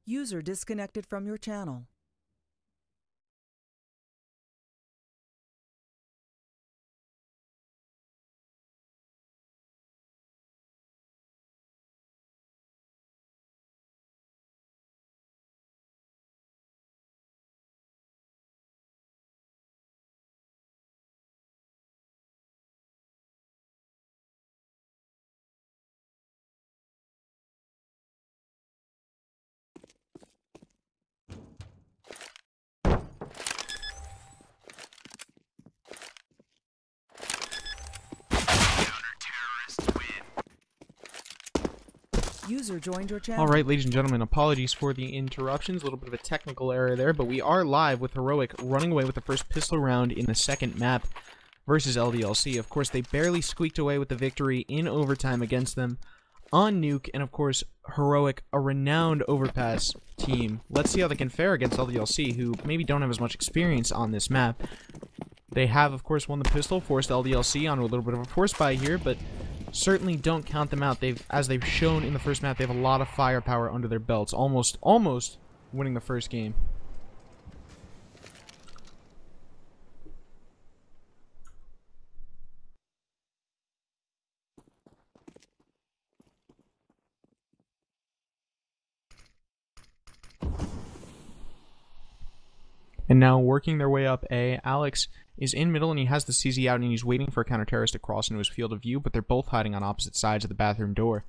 User disconnected from your channel. User joined your channel. Alright, ladies and gentlemen, apologies for the interruptions. A little bit of a technical error there, but we are live with Heroic running away with the first pistol round in the second map versus LDLC. Of course, they barely squeaked away with the victory in overtime against them on Nuke, and of course, Heroic, a renowned Overpass team. Let's see how they can fare against LDLC, who maybe don't have as much experience on this map. They have, of course, won the pistol, forced LDLC onto a little bit of a force buy here, but certainly don't count them out. As they've shown in the first map, they have a lot of firepower under their belts, almost winning the first game. And now working their way up A, Alex is in middle and he has the CZ out and he's waiting for a counter-terrorist to cross into his field of view, but they're both hiding on opposite sides of the bathroom door.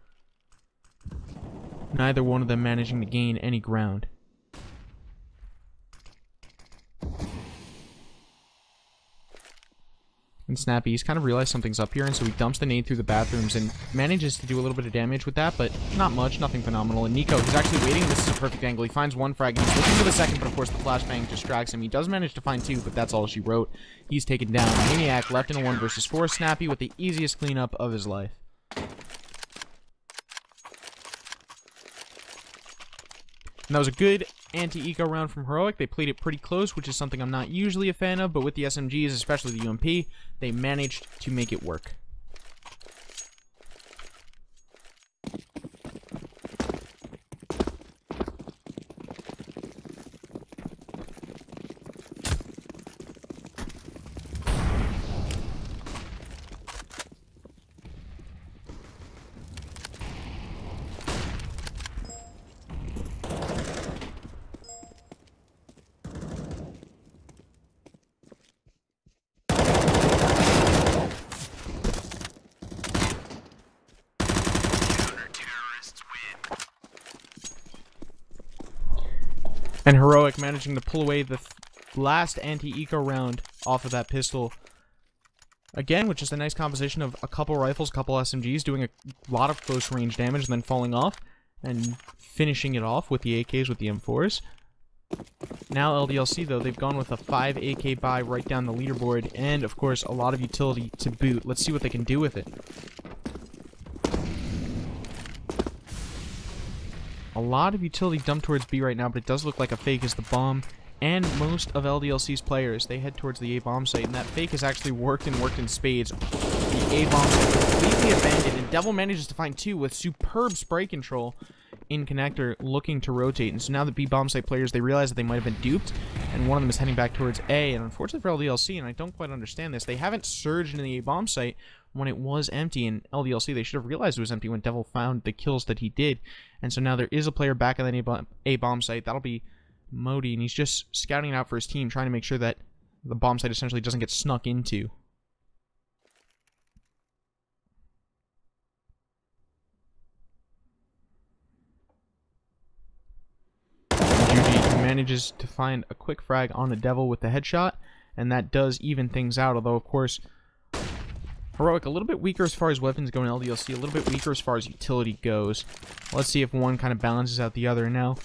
Neither one of them managing to gain any ground. And Snappy, he's kind of realized something's up here, and so he dumps the nade through the bathrooms and manages to do a little bit of damage with that, but not much, nothing phenomenal. And Nico, he's actually waiting, and this is a perfect angle. He finds one frag, and he's looking for the second, but of course the flashbang distracts him. He does manage to find two, but that's all she wrote. He's taken down. Maniac left in a 1 versus 4. Snappy with the easiest cleanup of his life. And that was a good anti-eco round from Heroic. They played it pretty close, which is something I'm not usually a fan of, but with the SMGs, especially the UMP, they managed to make it work. And Heroic managing to pull away the last anti-eco round off of that pistol. Again, with just a nice composition of a couple rifles, a couple SMGs, doing a lot of close range damage and then falling off and finishing it off with the AKs with the M4s. Now LDLC, though, they've gone with a 5 AK buy right down the leaderboard and, of course, a lot of utility to boot. Let's see what they can do with it. A lot of utility dumped towards B right now, but it does look like a fake as the bomb and most of LDLC's players, they head towards the A bomb site, and that fake has actually worked in spades. The A bomb is completely abandoned, and Devil manages to find two with superb spray control in connector, looking to rotate. And so now the B bomb site players, they realize that they might have been duped, and one of them is heading back towards A. And unfortunately for LDLC, and I don't quite understand this, they haven't surged into the A bomb site when it was empty. And LDLC, they should have realized it was empty when Devil found the kills that he did. And so now there is a player back at that A bomb site. That'll be Modi, and he's just scouting it out for his team, trying to make sure that the bomb site essentially doesn't get snuck into. Juji manages to find a quick frag on the Devil with the headshot, and that does even things out, although of course Heroic a little bit weaker as far as weapons go in LDLC, a little bit weaker as far as utility goes. Let's see if one kind of balances out the other. Now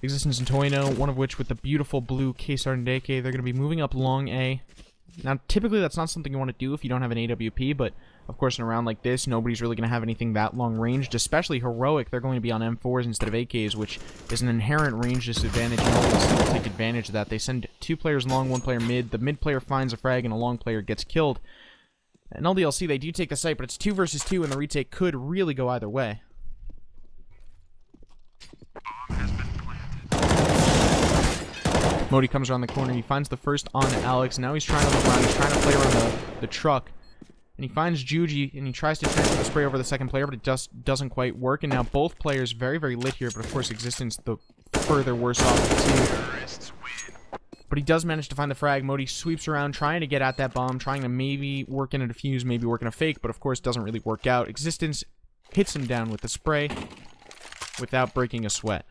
Existence and Toino, one of which with the beautiful blue K-Sergeant AK, they're going to be moving up long A. Now, typically that's not something you want to do if you don't have an AWP, but of course in a round like this, nobody's really going to have anything that long ranged, especially Heroic. They're going to be on M4s instead of AKs, which is an inherent range disadvantage, and LDLC will take advantage of that. They send 2 players long, 1 player mid. The mid player finds a frag, and a long player gets killed. And LDLC, they do take the site, but it's 2 versus 2, and the retake could really go either way. Bomb has been planted. Modi comes around the corner. He finds the first on Alex. Now he's trying to look around. He's trying to play around the truck. And he finds Juji, and he tries to transfer the spray over the second player, but it just doesn't quite work. And now both players very, very lit here, but of course Existence the further worse off of the two. But he does manage to find the frag. Modi sweeps around, trying to get at that bomb, trying to maybe work in a defuse, maybe work in a fake, but of course doesn't really work out. Existence hits him down with the spray without breaking a sweat.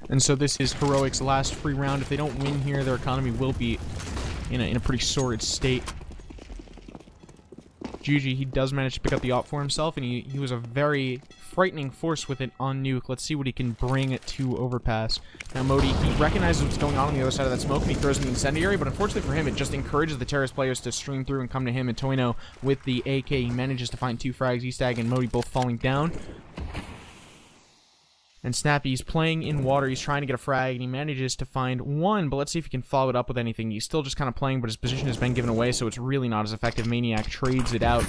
And so this is Heroic's last free round. If they don't win here, their economy will be in a pretty sordid state. Juji, he does manage to pick up the op for himself, and he was a very frightening force with it on Nuke. Let's see what he can bring to Overpass. Now Modi, he recognizes what's going on the other side of that smoke, and he throws in the incendiary, but unfortunately for him, it just encourages the terrorist players to stream through and come to him. And Toino, with the AK, he manages to find 2 frags, Eastag and Modi both falling down. And Snappy's playing in water. He's trying to get a frag, and he manages to find 1, but let's see if he can follow it up with anything. He's still just kind of playing, but his position has been given away, so it's really not as effective. Maniac trades it out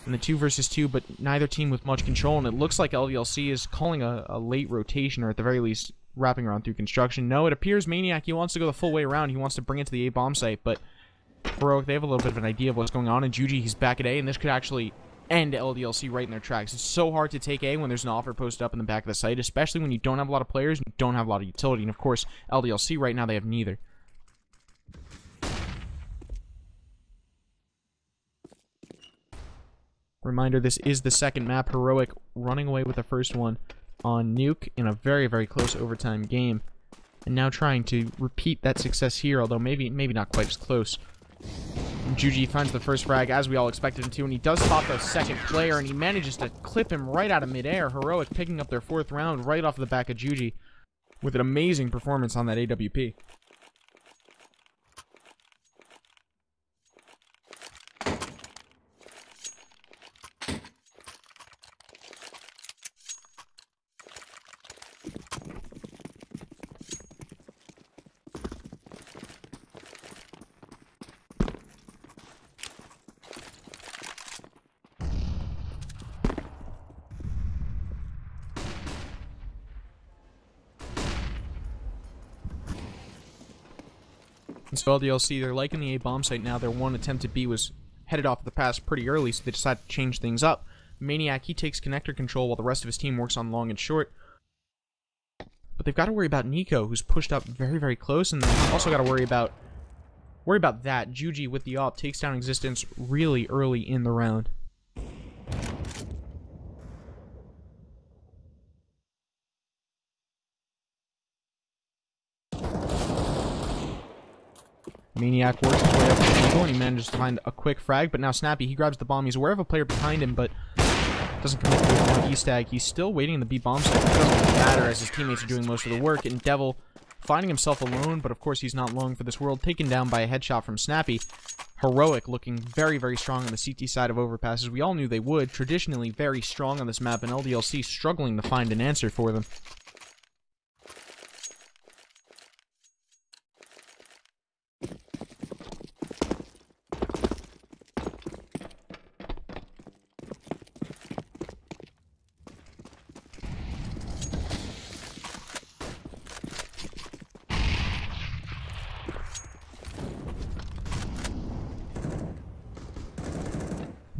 in the 2 versus 2, but neither team with much control, and it looks like LDLC is calling a late rotation, or at the very least, wrapping around through construction. No, it appears Maniac, he wants to go the full way around. He wants to bring it to the A bomb site, but Heroic, they have a little bit of an idea of what's going on, and Juji, he's back at A, and this could actually end LDLC right in their tracks. It's so hard to take A when there's an offer posted up in the back of the site, especially when you don't have a lot of players and you don't have a lot of utility. And of course, LDLC right now, they have neither. Reminder, this is the second map. Heroic running away with the first one on Nuke in a very, very close overtime game. And now trying to repeat that success here, although maybe not quite as close. Juji finds the first frag, as we all expected him to, and he does spot the second player, and he manages to clip him right out of midair. Heroic picking up their 4th round right off the back of Juji with an amazing performance on that AWP. And so LDLC, they're liking the A bomb site now. Their one attempt at B was headed off the pass pretty early, so they decided to change things up. Maniac, he takes connector control while the rest of his team works on long and short. But they've got to worry about Nico, who's pushed up very, very close, and they've also got to worry about that. Juji with the op takes down Existence really early in the round. Maniac works his way up to the angle, and he manages to find a quick frag, but now Snappy, he grabs the bomb. He's aware of a player behind him, but doesn't commit to it. Now Eastag, he's still waiting in the B bomb site. It doesn't really matter, as his teammates are doing most of the work, and Devil finding himself alone, but of course he's not long for this world, taken down by a headshot from Snappy. Heroic looking very, very strong on the CT side of Overpass, as we all knew they would. Traditionally very strong on this map, and LDLC struggling to find an answer for them.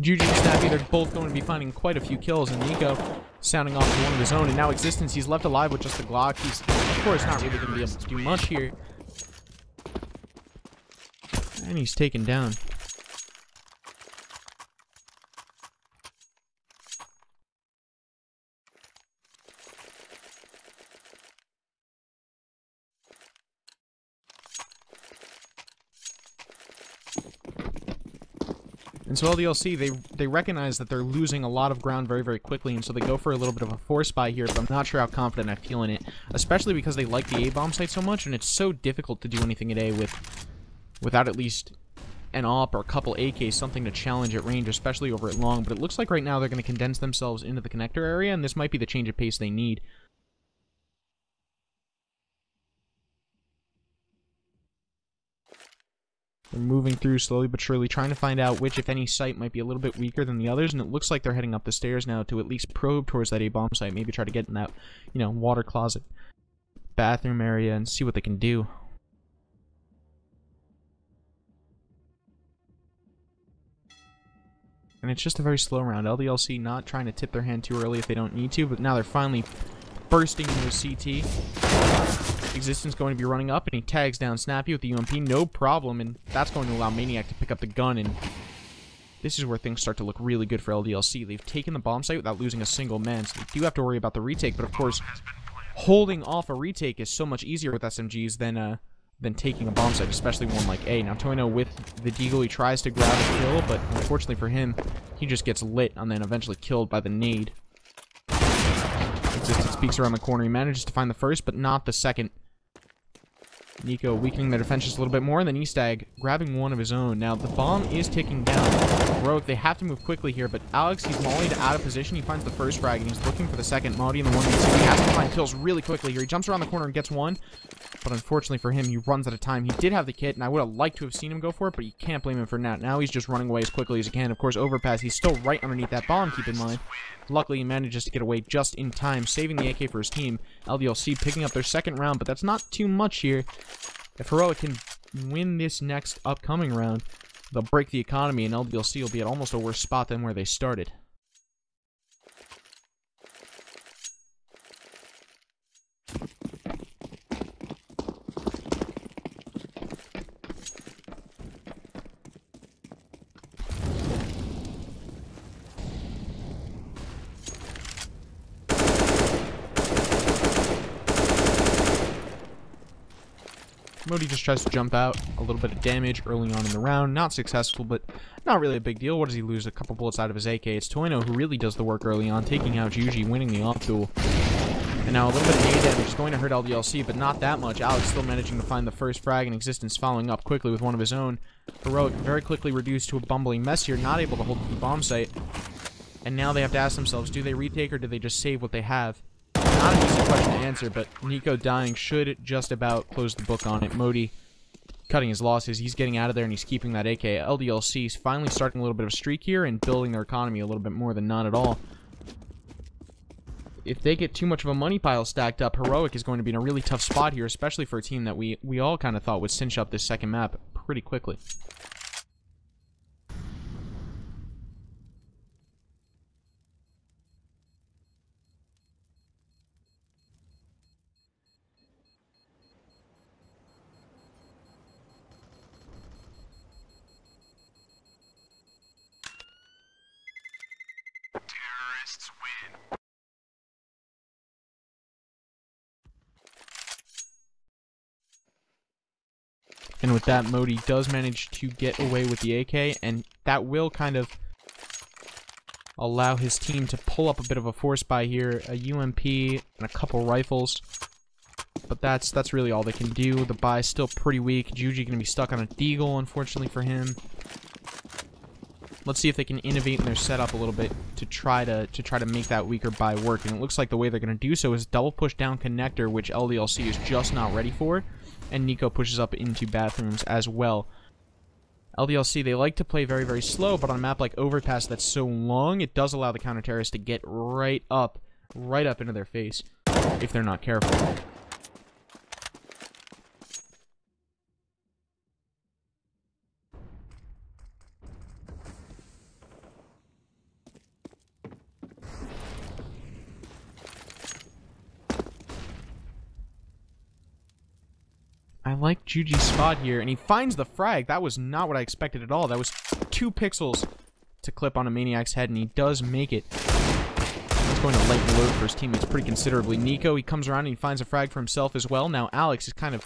Juji and Snappy, they're both going to be finding quite a few kills, and Nico sounding off to one of his own, and now Existence, he's left alive with just the Glock. He's, of course, not really going to be able to do much here. And he's taken down. And so LDLC, they recognize that they're losing a lot of ground very, very quickly, and so they go for a little bit of a force buy here, but I'm not sure how confident I feel in it, especially because they like the A-bomb site so much, and it's so difficult to do anything at A without at least an AWP or a couple AKs, something to challenge at range, especially over at long. But it looks like right now they're going to condense themselves into the connector area, and this might be the change of pace they need. They're moving through slowly but surely, trying to find out which, if any, site might be a little bit weaker than the others, and it looks like they're heading up the stairs now to at least probe towards that A-bomb site, maybe try to get in that, you know, water closet, bathroom area, and see what they can do. And it's just a very slow round. LDLC not trying to tip their hand too early if they don't need to, but now they're finally bursting into CT. Existence going to be running up, and he tags down Snappy with the UMP, no problem, and that's going to allow Maniac to pick up the gun, and this is where things start to look really good for LDLC. They've taken the bomb site without losing a single man, so they do have to worry about the retake, but of course, holding off a retake is so much easier with SMGs than taking a bomb site, especially one like A. Now, Toino with the Deagle, he tries to grab a kill, but unfortunately for him, he just gets lit and then eventually killed by the nade. Existence peeks around the corner. He manages to find the first, but not the second. Nico weakening their defense just a little bit more, and then Estag grabbing one of his own. Now, the bomb is ticking down. Heroic, they have to move quickly here, but Alex, he's mollied out of position. He finds the first frag, and he's looking for the second. Maudie in the 1v2. He has to find kills really quickly here. He jumps around the corner and gets one, but unfortunately for him, he runs out of time. He did have the kit, and I would have liked to have seen him go for it, but you can't blame him for that. Now he's just running away as quickly as he can. Of course, Overpass, he's still right underneath that bomb, keep in mind. Luckily, he manages to get away just in time, saving the AK for his team. LDLC picking up their second round, but that's not too much here. If Heroic can win this next upcoming round, they'll break the economy, and LDLC will be at almost a worse spot than where they started. Modi just tries to jump out, a little bit of damage early on in the round, not successful, but not really a big deal. What does he lose? A couple bullets out of his AK. It's Toino who really does the work early on, taking out Juji, winning the off duel. And now a little bit of nade damage is going to hurt LDLC, but not that much. Alex still managing to find the first frag, and Existence following up quickly with one of his own. Heroic very quickly reduced to a bumbling mess here, not able to hold the bomb site. And now they have to ask themselves, do they retake or do they just save what they have? Not an easy question to answer, but Nico dying should just about close the book on it. Modi cutting his losses. He's getting out of there, and he's keeping that AK. LDLC is finally starting a little bit of a streak here and building their economy a little bit more than not at all. If they get too much of a money pile stacked up, Heroic is going to be in a really tough spot here, especially for a team that we all kind of thought would cinch up this second map pretty quickly. Terrorists win. And with that, Modi does manage to get away with the AK, and that will kind of allow his team to pull up a bit of a force buy here, a UMP and a couple rifles. But that's really all they can do. The buy's still pretty weak. Juji going to be stuck on a Deagle, unfortunately for him. Let's see if they can innovate in their setup a little bit to try to make that weaker buy work. And it looks like the way they're going to do so is double push down connector, which LDLC is just not ready for. And Nico pushes up into bathrooms as well. LDLC, they like to play very, very slow, but on a map like Overpass that's so long, it does allow the counter-terrorists to get right up into their face if they're not careful. I like Juji's spot here, and he finds the frag. That was not what I expected at all. That was 2 pixels to clip on a Maniac's head, and he does make it. He's going to lighten the load for his teammates pretty considerably. Nico, he comes around and he finds a frag for himself as well. Now Alex is kind of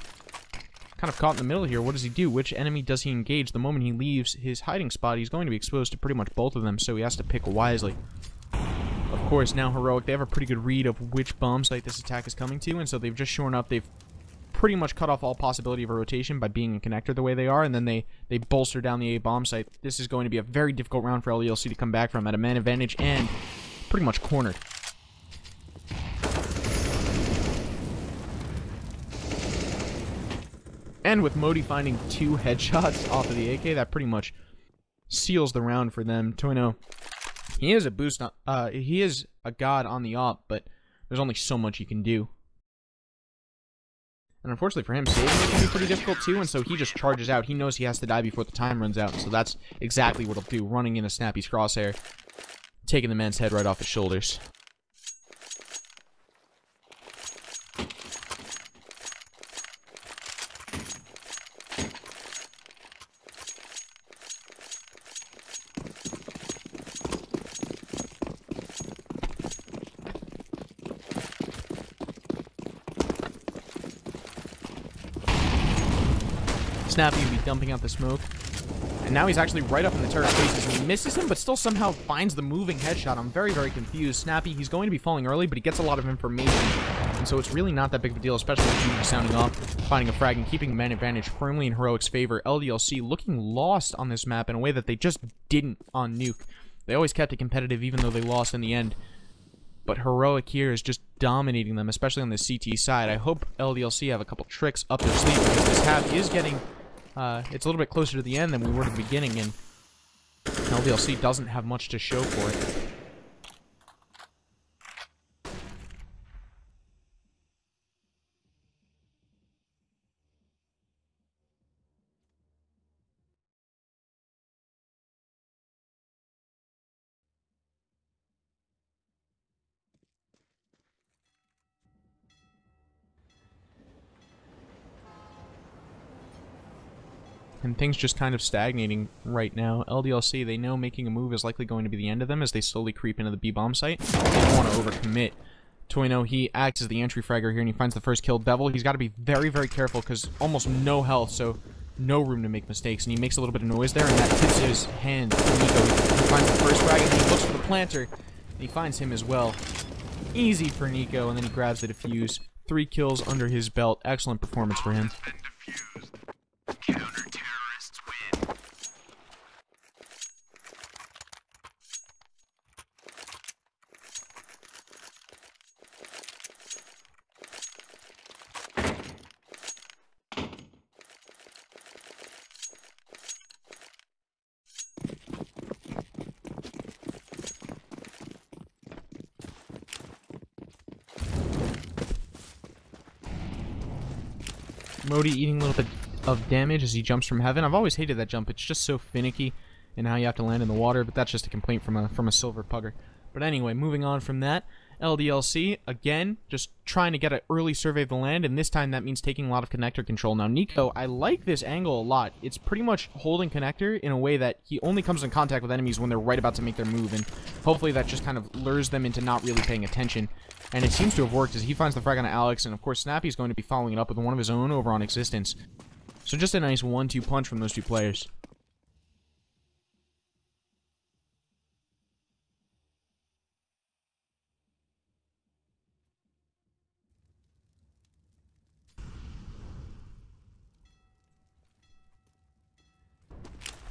caught in the middle here. What does he do? Which enemy does he engage? The moment he leaves his hiding spot, he's going to be exposed to pretty much both of them, so he has to pick wisely. Of course, now Heroic, they have a pretty good read of which bomb site this attack is coming to, and so they've just shown up. They've pretty much cut off all possibility of a rotation by being a connector the way they are, and then they bolster down the A bomb site. This is going to be a very difficult round for LDLC to come back from at a man advantage and pretty much cornered. And with Modi finding 2 headshots off of the AK, that pretty much seals the round for them. Toino, he is a boost. He is a god on the op, but there's only so much he can do. And unfortunately for him, saving it can be pretty difficult too, and so he just charges out. He knows he has to die before the time runs out, so that's exactly what he'll do, running into Snappy's crosshair, taking the man's head right off his shoulders. Snappy will be dumping out the smoke. And now he's actually right up in the turret's faces, and he misses him, but still somehow finds the moving headshot. I'm very, very confused. Snappy, he's going to be falling early, but he gets a lot of information. And so it's really not that big of a deal, especially with Judy sounding off, finding a frag, and keeping the man advantage firmly in Heroic's favor. LDLC looking lost on this map in a way that they just didn't on Nuke. They always kept it competitive, even though they lost in the end. But Heroic here is just dominating them, especially on the CT side. I hope LDLC have a couple tricks up their sleeve, because this half is getting... it's a little bit closer to the end than we were at the beginning, and LDLC doesn't have much to show for it. And things just kind of stagnating right now. LDLC, they know making a move is likely going to be the end of them as they slowly creep into the B-bomb site. They don't want to overcommit. Toino, he acts as the entry fragger here, and he finds the first kill. Devil, he's got to be very, very careful because almost no health, so no room to make mistakes. And he makes a little bit of noise there, and that tips his hand to Nico. He finds the first frag, and then he looks for the planter, and he finds him as well. Easy for Nico, and then he grabs the defuse. 3 kills under his belt. Excellent performance for him. Counter-terrorists win. Modi eating a little bit of damage as he jumps from heaven. I've always hated that jump. It's just so finicky and how you have to land in the water, but that's just a complaint from a silver pugger. But anyway, moving on from that, LDLC, again, just trying to get an early survey of the land, and this time that means taking a lot of connector control. Now, Nico, I like this angle a lot. It's pretty much holding connector in a way that he only comes in contact with enemies when they're right about to make their move, and hopefully that just kind of lures them into not really paying attention. And it seems to have worked as he finds the frag on Alex, and of course Snappy's going to be following it up with one of his own over on Existence. So just a nice 1-2 punch from those two players.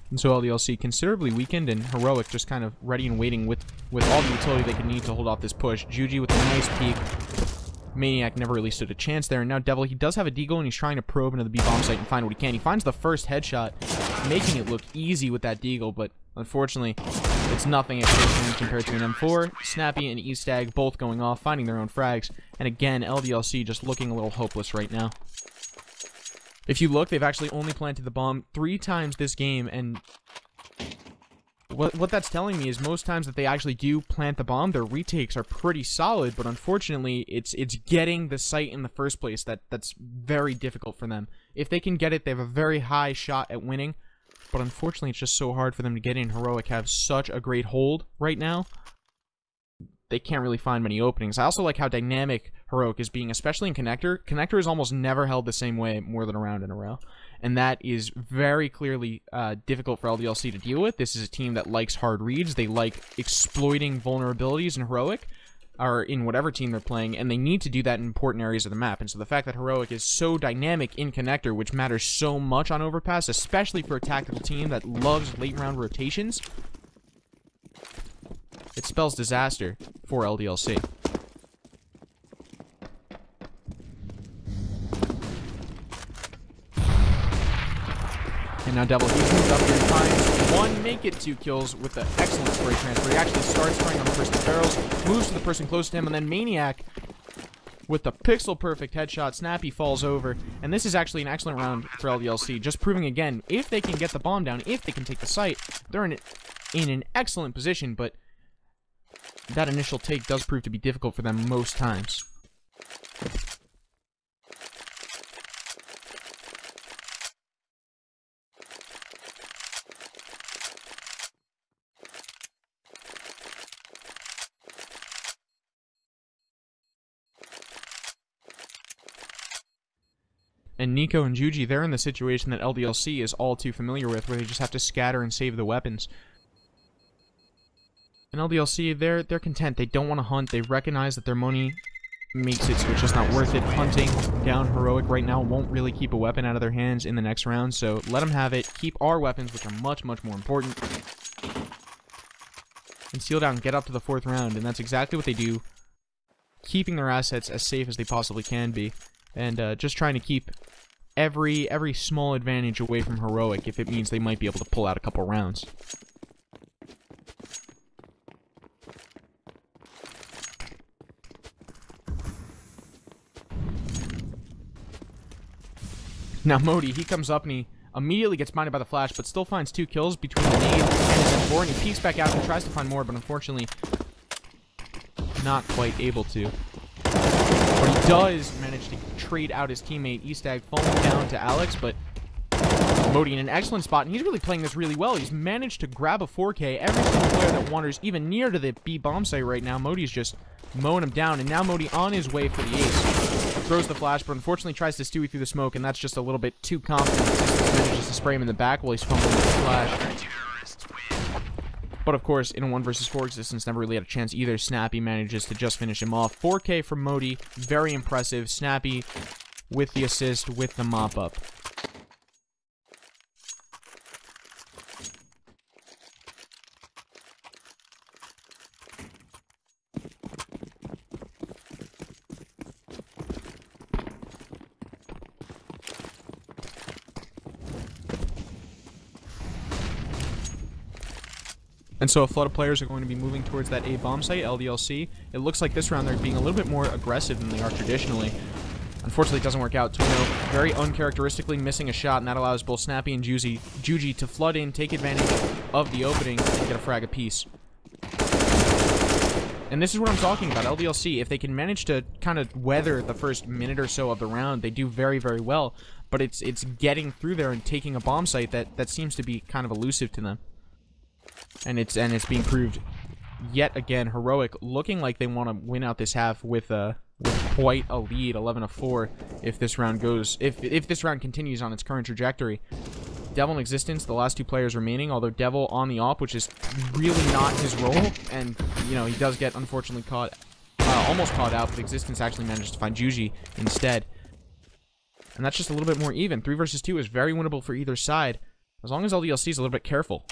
And so LDLC considerably weakened, and Heroic just kind of ready and waiting with all the utility they could need to hold off this push. Juji with a nice peek. Maniac never really stood a chance there. And now Devil, he does have a deagle, and he's trying to probe into the B-bomb site and find what he can. He finds the first headshot, making it look easy with that deagle, but unfortunately, it's nothing compared to an M4. Snappy and E-Stag both going off, finding their own frags. And again, LDLC just looking a little hopeless right now. If you look, they've actually only planted the bomb 3 times this game, and what that's telling me is most times that they actually do plant the bomb, their retakes are pretty solid, but unfortunately, it's getting the site in the first place that's very difficult for them. If they can get it, they have a very high shot at winning, but unfortunately, it's just so hard for them to get in. Heroic have such a great hold right now. They can't really find many openings. I also like how dynamic Heroic is being, especially in Connector. Connector is almost never held the same way more than a round in a row. And that is very clearly difficult for LDLC to deal with. This is a team that likes hard reads. They like exploiting vulnerabilities in Heroic, or in whatever team they're playing, and they need to do that in important areas of the map. And so the fact that Heroic is so dynamic in Connector, which matters so much on Overpass, especially for a tactical team that loves late round rotations, it spells disaster for LDLC. And now Devil, he's moved up here, finds one, make it 2 kills with the excellent spray transfer. He actually starts spraying on the person's barrels, moves to the person close to him, and then Maniac with the pixel-perfect headshot. Snappy falls over, and this is actually an excellent round for LDLC, just proving again, if they can get the bomb down, if they can take the site, they're in an excellent position, but that initial take does prove to be difficult for them most times. And Nico and Juji, they're in the situation that LDLC is all too familiar with, where they just have to scatter and save the weapons. And LDLC, they're content. They don't want to hunt. They recognize that their money makes it so it's just not worth it. Hunting down Heroic right now won't really keep a weapon out of their hands in the next round, so let them have it. Keep our weapons, which are much, much more important. And seal down, get up to the 4th round, and that's exactly what they do, keeping their assets as safe as they possibly can be. And just trying to keep every small advantage away from Heroic if it means they might be able to pull out a couple rounds. Now Modi, he comes up and he immediately gets blinded by the flash, but still finds 2 kills between the nade and his M4, and he peeks back out and tries to find more, but unfortunately not quite able to. But he does manage to trade out his teammate, Estag, falling down to Alex, but Modi in an excellent spot, and he's really playing this really well. He's managed to grab a 4K. Every single player that wanders even near to the B bomb site right now, Modi's just mowing him down, and now Modi on his way for the ace. Throws the flash, but unfortunately tries to Stewie through the smoke, and that's just a little bit too confident. He manages to spray him in the back while he's fumbling with the flash. But of course, in a 1 versus 4 existence, never really had a chance either. Snappy manages to just finish him off. 4K from Modi, very impressive. Snappy with the assist, with the mop-up. And so a flood of players are going to be moving towards that A bomb site, LDLC. It looks like this round they're being a little bit more aggressive than they are traditionally. Unfortunately, it doesn't work out. Tuno very uncharacteristically missing a shot, and that allows both Snappy and Juji to flood in, take advantage of the opening, and get a frag apiece. And this is what I'm talking about, LDLC. If they can manage to kind of weather the first minute or so of the round, they do very, very well. But it's getting through there and taking a bomb site that seems to be kind of elusive to them. And it's being proved yet again. Heroic looking like they want to win out this half with quite a lead, 11-4. If this round goes, if this round continues on its current trajectory. Devil in existence, the last 2 players remaining. Although Devil on the op, which is really not his role, and you know he does get unfortunately caught, almost caught out. But existence actually manages to find Juji instead, and that's just a little bit more even. 3 versus 2 is very winnable for either side, as long as LDLC is a little bit careful.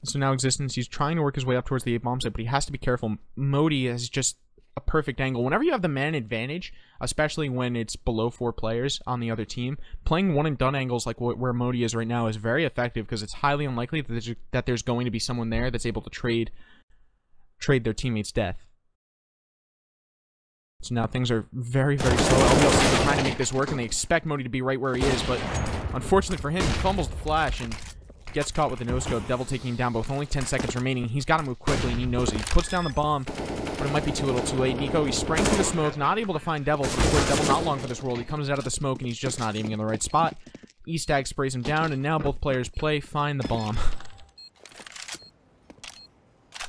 So now existence, he's trying to work his way up towards the A bomb site, but he has to be careful. Modi has just a perfect angle. Whenever you have the man advantage, especially when it's below 4 players on the other team, playing one and done angles like where Modi is right now is very effective, because it's highly unlikely that there's going to be someone there that's able to trade their teammate's death. So now things are very, very slow. LDLC are trying to make this work, and they expect Modi to be right where he is, but unfortunately for him, he fumbles the flash and gets caught with the no-scope. Devil taking him down, but with only 10 seconds remaining. He's got to move quickly, and he knows it. He puts down the bomb, but it might be too little too late. Nico, he's spraying through the smoke, not able to find Devil. Devil not long for this world. He comes out of the smoke, and he's just not aiming in the right spot. Estag sprays him down, and now both players find the bomb.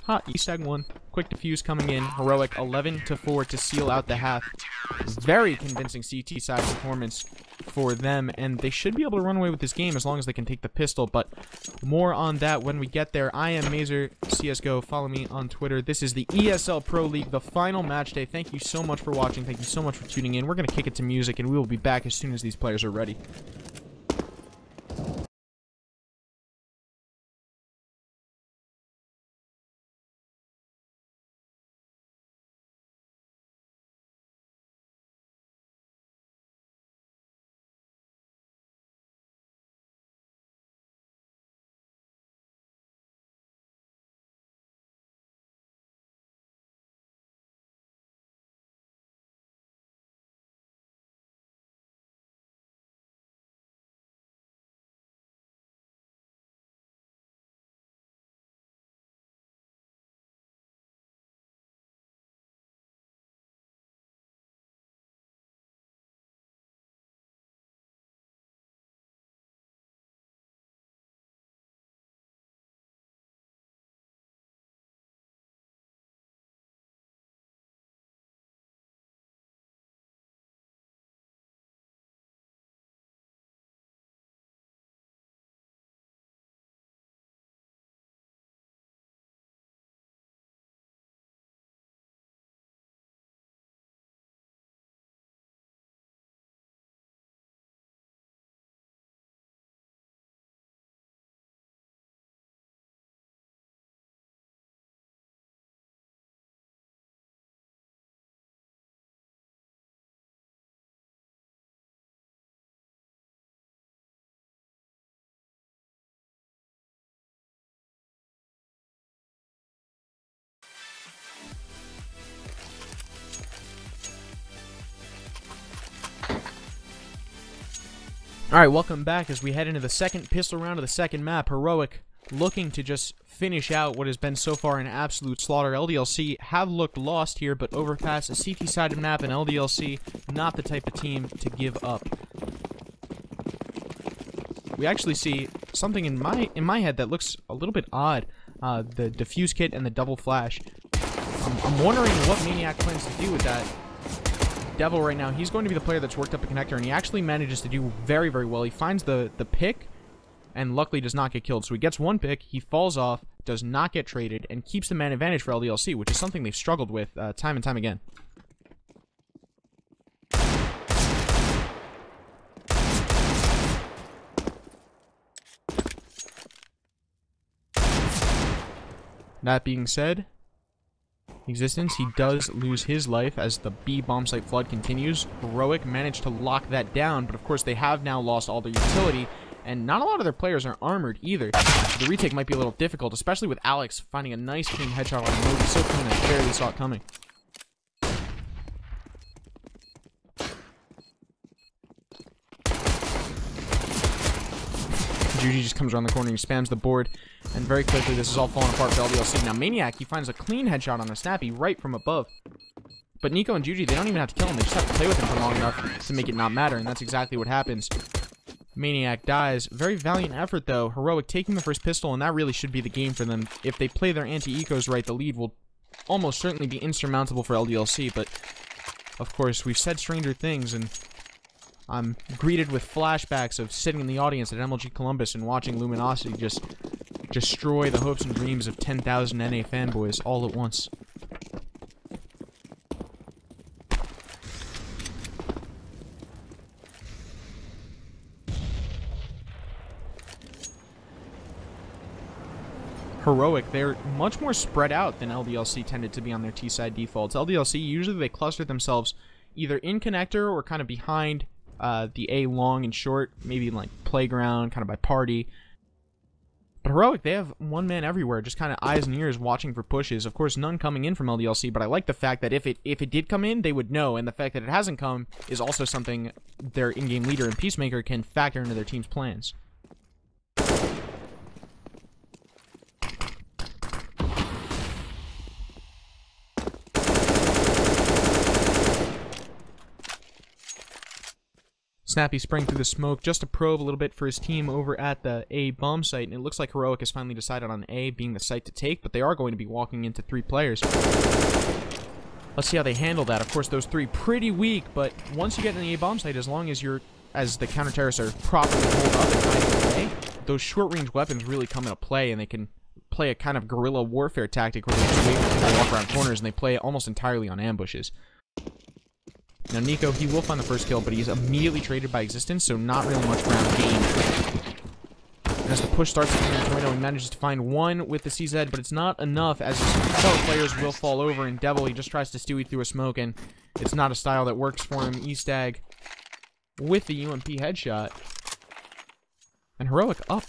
Estag won. Quick defuse coming in. Heroic 11-4 to seal out the half. Very convincing CT side performance for them, and they should be able to run away with this game as long as they can take the pistol, but more on that when we get there. I am Mazer CSGO. Follow me on Twitter. This is the ESL Pro League, the final match day. Thank you so much for watching. Thank you so much for tuning in. We're going to kick it to music, and we will be back as soon as these players are ready. Alright, welcome back as we head into the second pistol round of the second map. Heroic looking to just finish out what has been so far an absolute slaughter. LDLC have looked lost here, but Overpass, a CT-sided map, and LDLC, not the type of team to give up. We actually see something in my head that looks a little bit odd. The defuse kit and the double flash. I'm wondering what Maniac plans to do with that. Devil right now, he's going to be the player that's worked up a connector, and he actually manages to do very, very well. He finds the pick, and luckily does not get killed. So he gets one pick, he falls off, does not get traded, and keeps the man advantage for LDLC, which is something they've struggled with time and time again. That being said, Existence, he does lose his life as the B bomb site flood continues. Heroic managed to lock that down, but of course they have now lost all their utility, and not a lot of their players are armored either. So the retake might be a little difficult, especially with Alex finding a nice clean headshot on Moby. So clean I barely saw it coming. Juji just comes around the corner, he spams the board, and very quickly this is all falling apart for LDLC. Now Maniac, he finds a clean headshot on a snappy right from above. But Nico and Juji, they don't even have to kill him, they just have to play with him for long enough to make it not matter, and that's exactly what happens. Maniac dies. Very valiant effort though. Heroic taking the first pistol, and that really should be the game for them. If they play their anti-ecos right, the lead will almost certainly be insurmountable for LDLC, but of course we've said stranger things, and I'm greeted with flashbacks of sitting in the audience at MLG Columbus and watching Luminosity just destroy the hopes and dreams of 10,000 NA fanboys all at once. Heroic, they're much more spread out than LDLC tended to be on their T-side defaults. LDLC, usually they cluster themselves either in connector or kind of behind the A long and short, maybe like playground, kind of by party. But Heroic, they have one man everywhere, just kind of eyes and ears watching for pushes. Of course, none coming in from LDLC, but I like the fact that if it did come in, they would know, and the fact that it hasn't come is also something their in-game leader and Peacemaker can factor into their team's plans. Snappy sprang through the smoke just to probe a little bit for his team over at the A bomb site, and it looks like Heroic has finally decided on A being the site to take, but they are going to be walking into 3 players. Let's see how they handle that. Of course, those 3 pretty weak, but once you get in the A bomb site, as long as the counter-terrorists are properly holed up and hiding away, those short-range weapons really come into play, and they can play a kind of guerrilla warfare tactic where they just wait until they walk around corners, and they play almost entirely on ambushes. Now Nico, he will find the first kill, but he's immediately traded by Existence, so not really much ground gained. And as the push starts to come in Tornado, he manages to find one with the CZ, but it's not enough, as his fellow players will fall over, and Devil, he just tries to Stewie through a smoke, and it's not a style that works for him. E-Stag with the UMP headshot. And Heroic up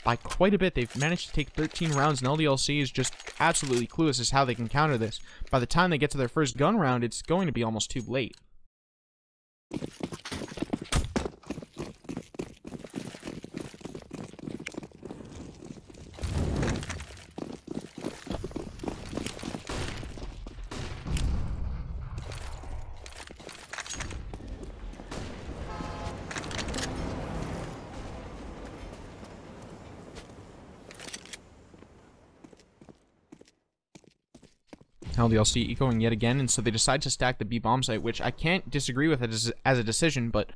by quite a bit. They've managed to take 13 rounds, and LDLC is just absolutely clueless as how they can counter this. By the time they get to their first gun round, it's going to be almost too late. LDLC ecoing yet again, and so they decide to stack the B bomb site, which I can't disagree with it as a decision, but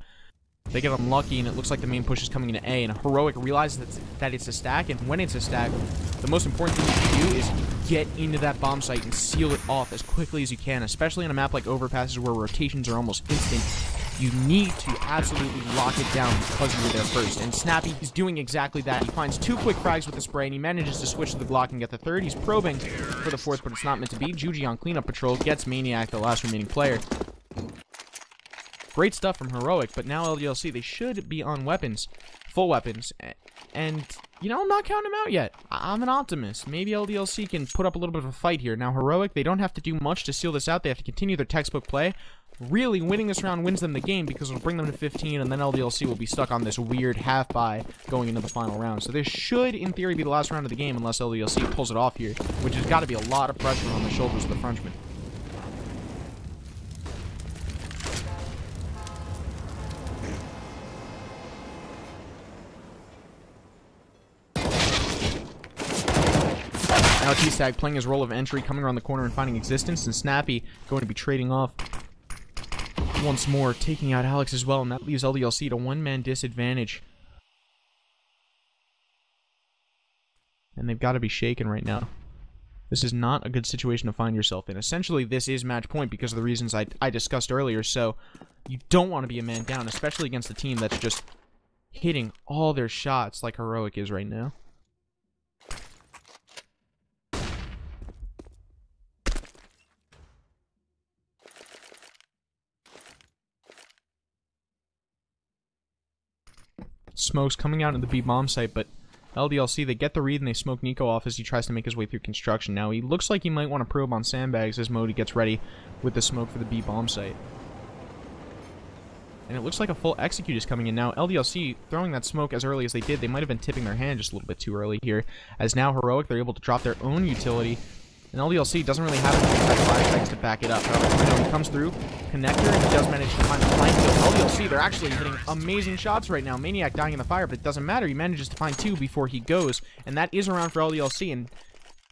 they get unlucky, and it looks like the main push is coming into A, and Heroic realizes that it's a stack, and when it's a stack, the most important thing you can do is get into that bomb site and seal it off as quickly as you can, especially on a map like Overpasses where rotations are almost instant. You need to absolutely lock it down because you were there first. And Snappy is doing exactly that. He finds 2 quick frags with the spray, and he manages to switch to the Glock and get the 3rd. He's probing for the 4th, but it's not meant to be. Juji on cleanup patrol gets Maniac, the last remaining player. Great stuff from Heroic, but now LDLC, they should be on weapons. Full weapons. And, you know, I'm not counting them out yet. I'm an optimist. Maybe LDLC can put up a little bit of a fight here. Now, Heroic, they don't have to do much to seal this out. They have to continue their textbook play. really winning this round wins them the game because it'll bring them to 15, and then LDLC will be stuck on this weird half-bye going into the final round. So this should, in theory, be the last round of the game unless LDLC pulls it off here, which has got to be a lot of pressure on the shoulders of the Frenchman. Now T-Stag playing his role of entry, coming around the corner and finding existence, and Snappy going to be trading off once more, taking out Alex as well, and that leaves LDLC at a one-man disadvantage. And they've got to be shaken right now. This is not a good situation to find yourself in. Essentially, this is match point because of the reasons I discussed earlier, so you don't want to be a man down, especially against a team that's just hitting all their shots like Heroic is right now. Smoke's coming out in the B bomb site, but LDLC, they get the read and they smoke Nico off as he tries to make his way through construction. Now, he looks like he might want to probe on sandbags as Modi gets ready with the smoke for the B bomb site. And it looks like a full execute is coming in now. LDLC throwing that smoke as early as they did, they might have been tipping their hand just a little bit too early here. As now Heroic, they're able to drop their own utility. And LDLC doesn't really have any flashbacks to back it up. However, he comes through, connector, and he does manage to find the flank kill. LDLC, they're actually hitting amazing shots right now. Maniac dying in the fire, but it doesn't matter. He manages to find two before he goes, and that is around for LDLC. And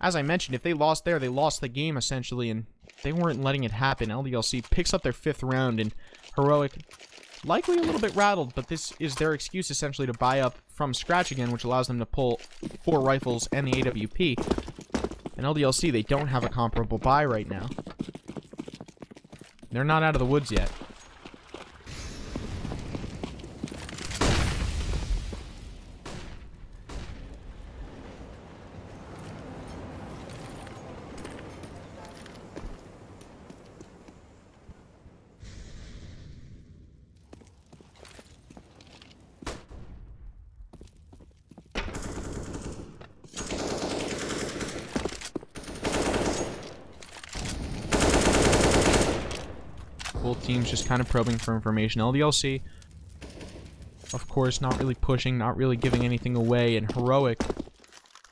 as I mentioned, if they lost there, they lost the game, essentially, and they weren't letting it happen. LDLC picks up their 5th round, and Heroic, likely a little bit rattled, but this is their excuse, essentially, to buy up from scratch again, which allows them to pull 4 rifles and the AWP. And LDLC, they don't have a comparable buy right now. They're not out of the woods yet. Both teams just kind of probing for information. LDLC, of course, not really pushing, not really giving anything away, and Heroic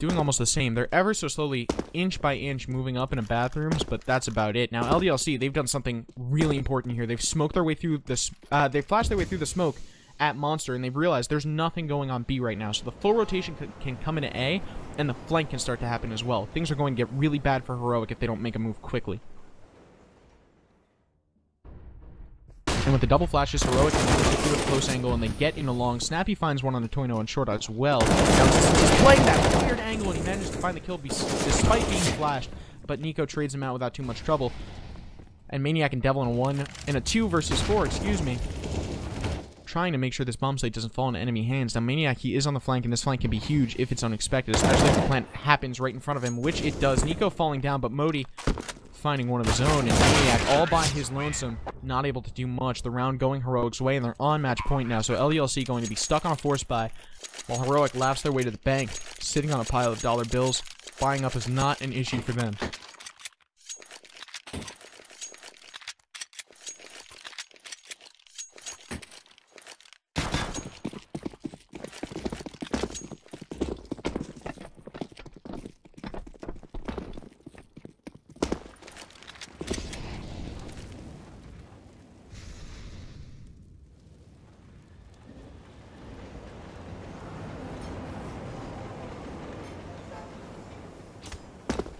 doing almost the same. They're ever so slowly, inch by inch, moving up into bathrooms, but that's about it. Now, LDLC, they've done something really important here. They've smoked their way through this. They've flashed their way through the smoke at Monster, and they've realized there's nothing going on B right now. So the full rotation can come into A, and the flank can start to happen as well. Things are going to get really bad for Heroic if they don't make a move quickly. And with the double flashes, Heroic can push it through a close angle, and they get in a long. Snappy finds one on the Toino and short as well. Now he's playing that weird angle, and he manages to find the kill despite being flashed. But Nico trades him out without too much trouble. And Maniac and Devil in a 2 versus 4, excuse me, trying to make sure this bomb site doesn't fall into enemy hands. Now Maniac, he is on the flank, and this flank can be huge if it's unexpected, especially if the plant happens right in front of him, which it does. Nico falling down, but Modi finding one of his own, and Maniac all by his lonesome, not able to do much. The round going Heroic's way, and they're on match point now, so LDLC going to be stuck on a force buy, while Heroic laughs their way to the bank, sitting on a pile of dollar bills. Buying up is not an issue for them.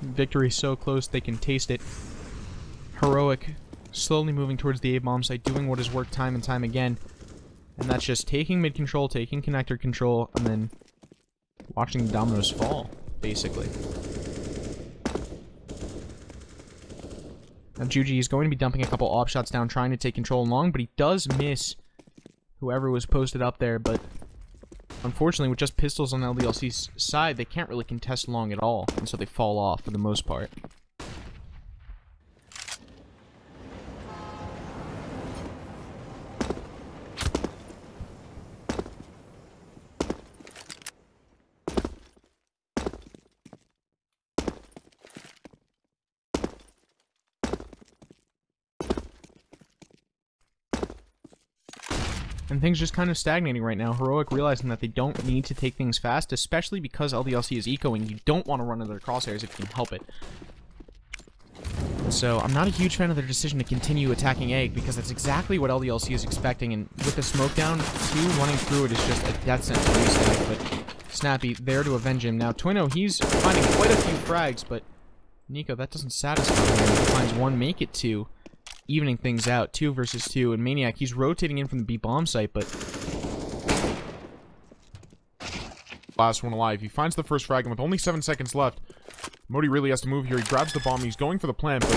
Victory so close they can taste it. Heroic slowly moving towards the A-bomb site, doing what has worked time and time again. And that's just taking mid control, taking connector control, and then watching the dominoes fall, basically. Now Juji is going to be dumping a couple op shots down, trying to take control long, but he does miss whoever was posted up there, but unfortunately, with just pistols on LDLC's side, they can't really contest long at all, and so they fall off for the most part. And things just kind of stagnating right now. Heroic realizing that they don't need to take things fast, especially because LDLC is ecoing. You don't want to run into their crosshairs if you can help it. So I'm not a huge fan of their decision to continue attacking Egg, because that's exactly what LDLC is expecting. And with the smoke down, 2 running through it is just a death sentence for Eastag. But Snappy there to avenge him. Now Twino, he's finding quite a few frags, but Nico, that doesn't satisfy him. He finds 1, make it 2. Evening things out, 2 versus 2, and Maniac, he's rotating in from the B bomb site, but last one alive. He finds the first frag, and with only 7 seconds left, Modi really has to move here. He grabs the bomb, he's going for the plant, but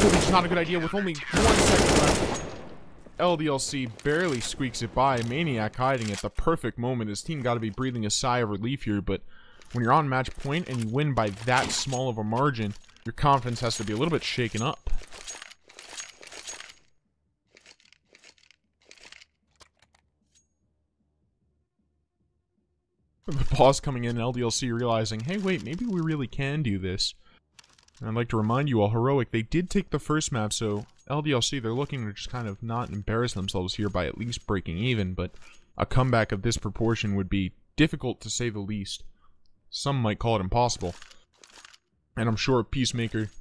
really just not a good idea with only 1 second left. LDLC barely squeaks it by. Maniac hiding at the perfect moment. His team got to be breathing a sigh of relief here, but when you're on match point and you win by that small of a margin, your confidence has to be a little bit shaken up. The boss coming in, LDLC realizing, hey, wait, maybe we really can do this. And I'd like to remind you all, Heroic, they did take the first map, so LDLC, they're looking to just kind of not embarrass themselves here by at least breaking even, but a comeback of this proportion would be difficult to say the least. Some might call it impossible. And I'm sure Peacemaker,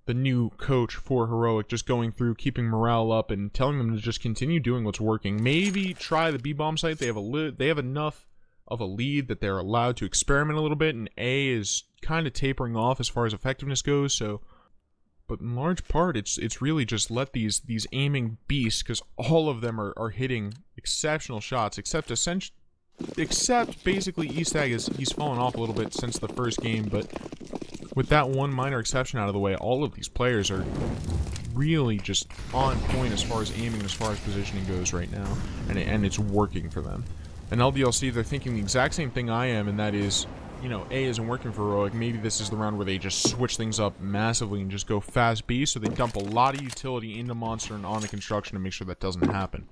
the new coach for Heroic, just going through, keeping morale up, and telling them to just continue doing what's working. Maybe try the B-bomb site. They have enough of a lead that they're allowed to experiment a little bit, and A is kind of tapering off as far as effectiveness goes, so but in large part it's really just let these aiming beasts, because all of them are hitting exceptional shots, except basically Eastag he's fallen off a little bit since the first game, but with that one minor exception out of the way, all of these players are really just on point as far as aiming, as far as positioning goes right now, and it's working for them. And LDLC, they're thinking the exact same thing I am, and that is, you know, A isn't working for Heroic. Maybe this is the round where they just switch things up massively and just go fast B, so they dump a lot of utility into Monster and onto Construction to make sure that doesn't happen.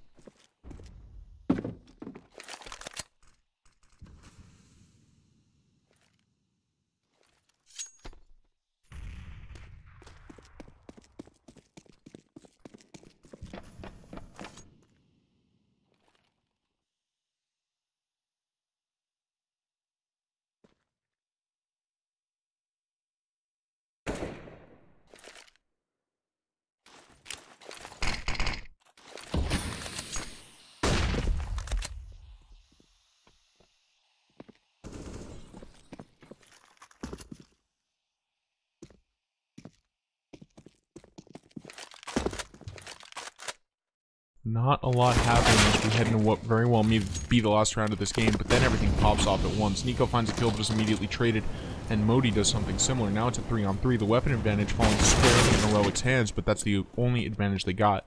Not a lot happening as we head into what very well may be the last round of this game, but then everything pops off at once. Nico finds a kill, but is immediately traded, and Modi does something similar. Now it's a 3-on-3. The weapon advantage falling squarely in Heroic's hands, but that's the only advantage they got.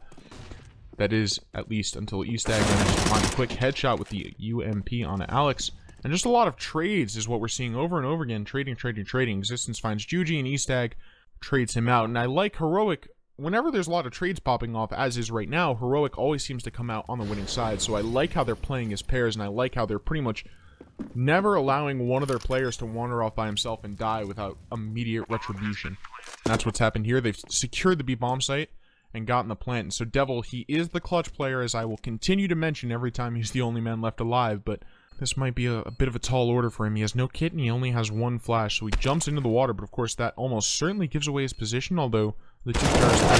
That is, at least until Eastag managed to find a quick headshot with the UMP on Alex. And just a lot of trades is what we're seeing over and over again. Trading. Existence finds Juji, and Eastag trades him out. And I like Heroic. Whenever there's a lot of trades popping off, as is right now, Heroic always seems to come out on the winning side. So I like how they're playing as pairs, and I like how they're pretty much never allowing one of their players to wander off by himself and die without immediate retribution. And that's what's happened here. They've secured the B bomb site and gotten the plant. And so Devil, he is the clutch player, as I will continue to mention every time he's the only man left alive, but this might be a bit of a tall order for him. He has no kit and he only has 1 flash, so he jumps into the water, but of course that almost certainly gives away his position, although the 2 players are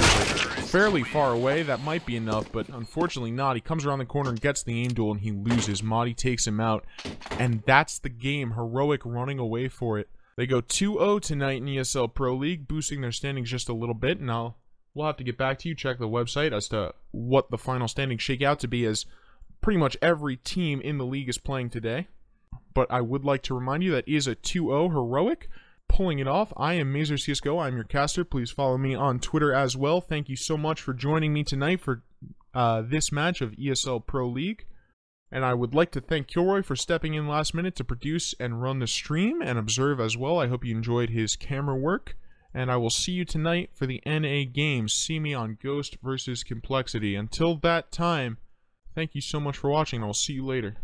fairly far away. That might be enough, but unfortunately not. He comes around the corner and gets the aim duel, and he loses. Modi takes him out, and that's the game. Heroic running away for it. They go 2-0 tonight in ESL Pro League, boosting their standings just a little bit, and we'll have to get back to you, check the website as to what the final standings shake out to be, as pretty much every team in the league is playing today. But I would like to remind you that is a 2-0 Heroic. Pulling it off. I am Mazer CSGO. I'm your caster. Please follow me on Twitter as well. Thank you so much for joining me tonight for this match of ESL Pro League. And I would like to thank Kilroy for stepping in last minute to produce and run the stream and observe as well. I hope you enjoyed his camera work. And I will see you tonight for the NA games. See me on Ghost versus Complexity. Until that time, thank you so much for watching. I will see you later.